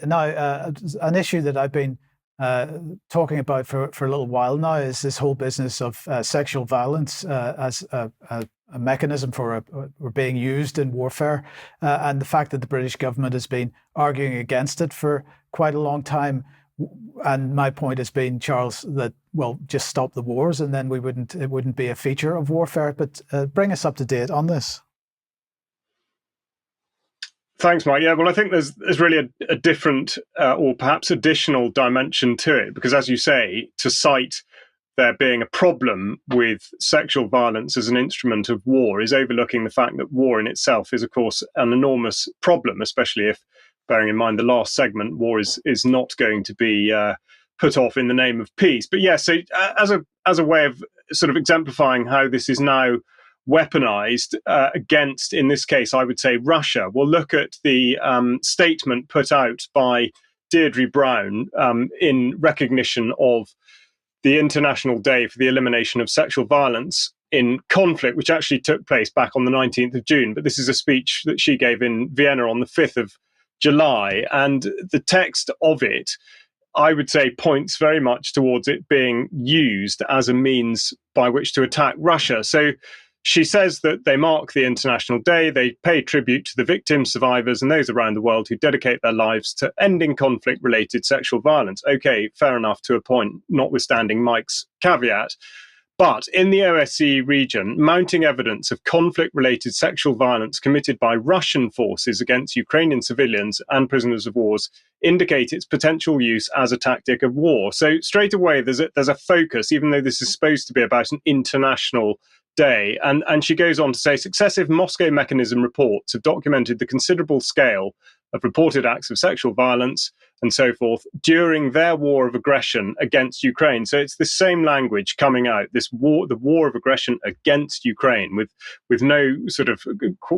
Now, an issue that I've been talking about for a little while now is this whole business of sexual violence as a mechanism for being used in warfare, and the fact that the British government has been arguing against it for quite a long time. And my point has been, Charles, that well, just stop the wars, and then it wouldn't be a feature of warfare. But bring us up to date on this. Thanks, Mike. Yeah, well, I think there's really a different or perhaps additional dimension to it, because as you say, to cite there being a problem with sexual violence as an instrument of war is overlooking the fact that war in itself is, of course, an enormous problem, especially if, bearing in mind the last segment, war is not going to be put off in the name of peace. But yeah, so as a way of sort of exemplifying how this is now weaponized against, in this case, I would say Russia. We'll look at the statement put out by Deirdre Brown in recognition of the International Day for the Elimination of Sexual Violence in Conflict, which actually took place back on the 19th of June. But this is a speech that she gave in Vienna on the 5th of July. And the text of it, I would say, points very much towards it being used as a means by which to attack Russia. So she says that they mark the International Day, they pay tribute to the victims, survivors, and those around the world who dedicate their lives to ending conflict-related sexual violence. Okay, fair enough to a point, notwithstanding Mike's caveat. But in the OSCE region, mounting evidence of conflict-related sexual violence committed by Russian forces against Ukrainian civilians and prisoners of war indicate its potential use as a tactic of war. So straight away, there's a focus, even though this is supposed to be about an international day. And she goes on to say, successive Moscow mechanism reports have documented the considerable scale of reported acts of sexual violence and so forth during their war of aggression against Ukraine. So it's the same language coming out, this war, the war of aggression against Ukraine, with no sort of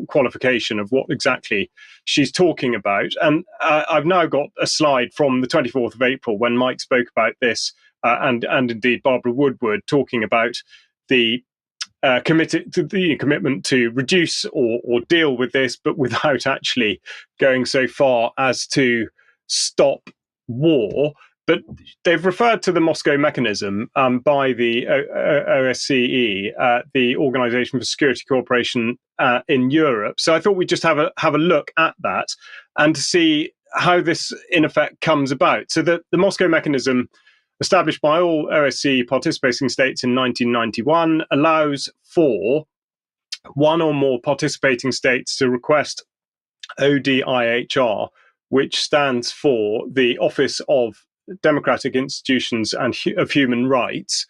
qualification of what exactly she's talking about. And I've now got a slide from the 24th of April when Mike spoke about this, and indeed Barbara Woodward talking about the commitment to reduce or deal with this, but without actually going so far as to stop war. But they've referred to the Moscow mechanism by the OSCE, the Organization for Security Cooperation in Europe. So I thought we'd just have a look at that and to see how this in effect comes about. So the Moscow mechanism, established by all OSCE participating states in 1991, allows for one or more participating states to request ODIHR, which stands for the Office of Democratic Institutions and of Human Rights,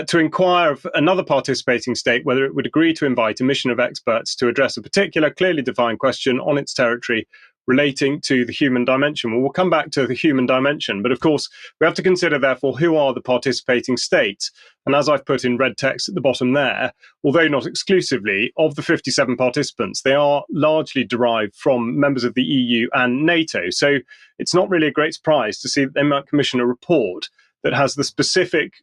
to inquire of another participating state whether it would agree to invite a mission of experts to address a particular clearly defined question on its territory relating to the human dimension. Well, we'll come back to the human dimension, but of course, we have to consider, therefore, who are the participating states. And as I've put in red text at the bottom there, although not exclusively, of the 57 participants, they are largely derived from members of the EU and NATO. So it's not really a great surprise to see that they might commission a report that has the specific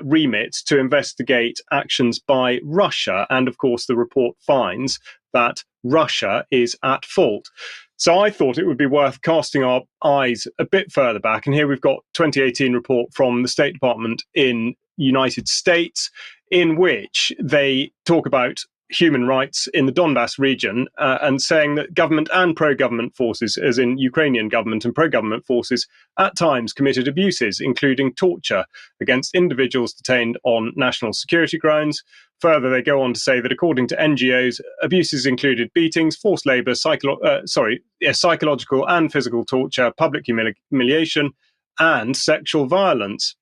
remit to investigate actions by Russia. And of course, the report finds that Russia is at fault. So I thought it would be worth casting our eyes a bit further back. And here we've got 2018 report from the State Department in United States, in which they talk about human rights in the Donbas region and saying that government and pro-government forces, as in Ukrainian government and pro-government forces, at times committed abuses, including torture against individuals detained on national security grounds. Further, they go on to say that according to NGOs, abuses included beatings, forced labor, psychological and physical torture, public humiliation, and sexual violence.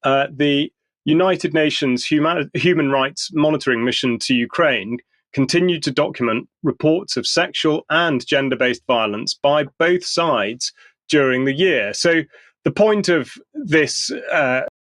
The United Nations Human Rights Monitoring Mission to Ukraine continued to document reports of sexual and gender-based violence by both sides during the year. So the point of this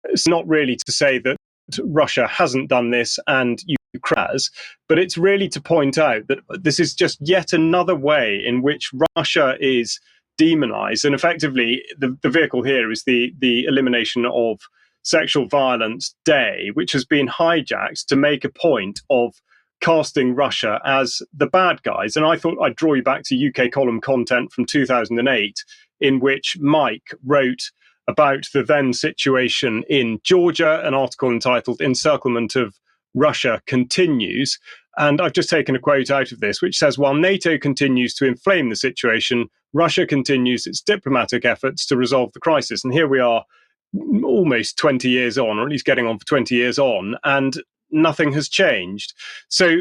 is not really to say that Russia hasn't done this and Ukraine has, but it's really to point out that this is just yet another way in which Russia is demonized. And effectively, the vehicle here is the elimination of Sexual Violence Day, which has been hijacked to make a point of casting Russia as the bad guys. And I thought I'd draw you back to UK column content from 2008, in which Mike wrote about the then situation in Georgia, an article entitled Encirclement of Russia Continues. And I've just taken a quote out of this, which says, while NATO continues to inflame the situation, Russia continues its diplomatic efforts to resolve the crisis. And here we are almost 20 years on, or at least getting on for 20 years on, and nothing has changed. So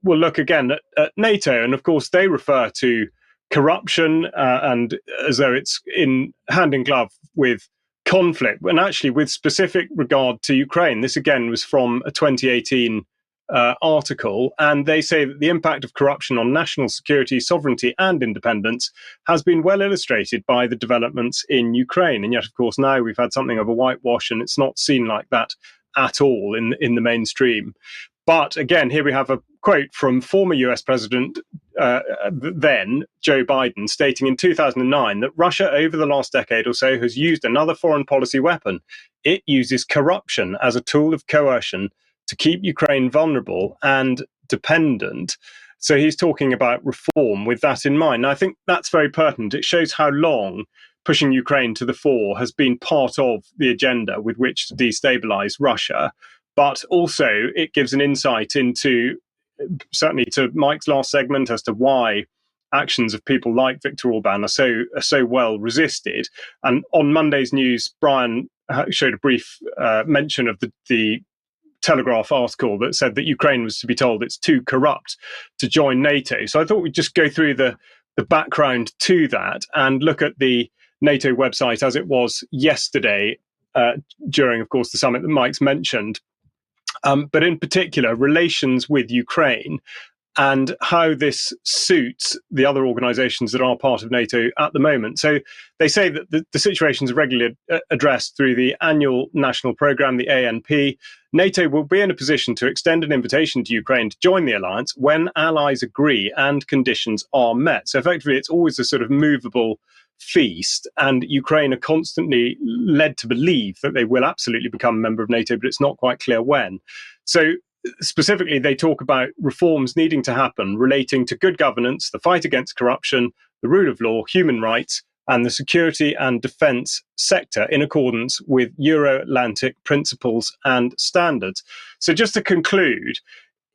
we'll look again at NATO. And of course, they refer to corruption and as though it's in hand in glove with conflict, and actually with specific regard to Ukraine. This again was from a 2018 article, and they say that the impact of corruption on national security, sovereignty and independence has been well illustrated by the developments in Ukraine. And yet, of course, now we've had something of a whitewash, and it's not seen like that at all in the mainstream. But again, here we have a quote from former US President then, Joe Biden, stating in 2009 that Russia over the last decade or so has used another foreign policy weapon. It uses corruption as a tool of coercion to keep Ukraine vulnerable and dependent. So he's talking about reform with that in mind. And I think that's very pertinent. It shows how long pushing Ukraine to the fore has been part of the agenda with which to destabilize Russia. But also it gives an insight into, certainly to Mike's last segment, as to why actions of people like Viktor Orban are so well resisted. And on Monday's news, Brian showed a brief mention of the Telegraph article that said that Ukraine was to be told it's too corrupt to join NATO. So I thought we'd just go through the background to that and look at the NATO website as it was yesterday during, of course, the summit that Mike's mentioned. But in particular, relations with Ukraine and how this suits the other organizations that are part of NATO at the moment. So they say that the situation is regularly addressed through the annual national program, the ANP. NATO will be in a position to extend an invitation to Ukraine to join the alliance when allies agree and conditions are met. So effectively, it's always a sort of movable feast, and Ukraine are constantly led to believe that they will absolutely become a member of NATO, but it's not quite clear when. So specifically, they talk about reforms needing to happen relating to good governance, the fight against corruption, the rule of law, human rights, and the security and defence sector in accordance with Euro-Atlantic principles and standards. So just to conclude,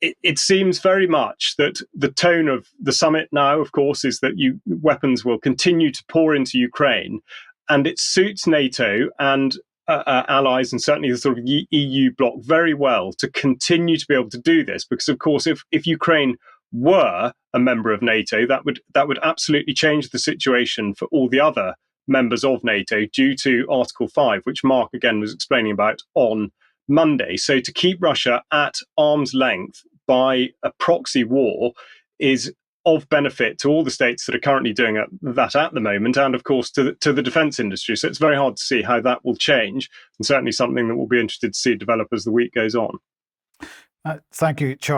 it seems very much that the tone of the summit now, of course, is that weapons will continue to pour into Ukraine, and it suits NATO and allies, and certainly the sort of EU bloc, very well to continue to be able to do this, because of course if Ukraine were a member of NATO, that would absolutely change the situation for all the other members of NATO due to Article 5, which Mark again was explaining about on Monday. So to keep Russia at arm's length by a proxy war is of benefit to all the states that are currently doing that at the moment, and of course to the defence industry. So it's very hard to see how that will change, and certainly something that we'll be interested to see develop as the week goes on. Thank you, Charles.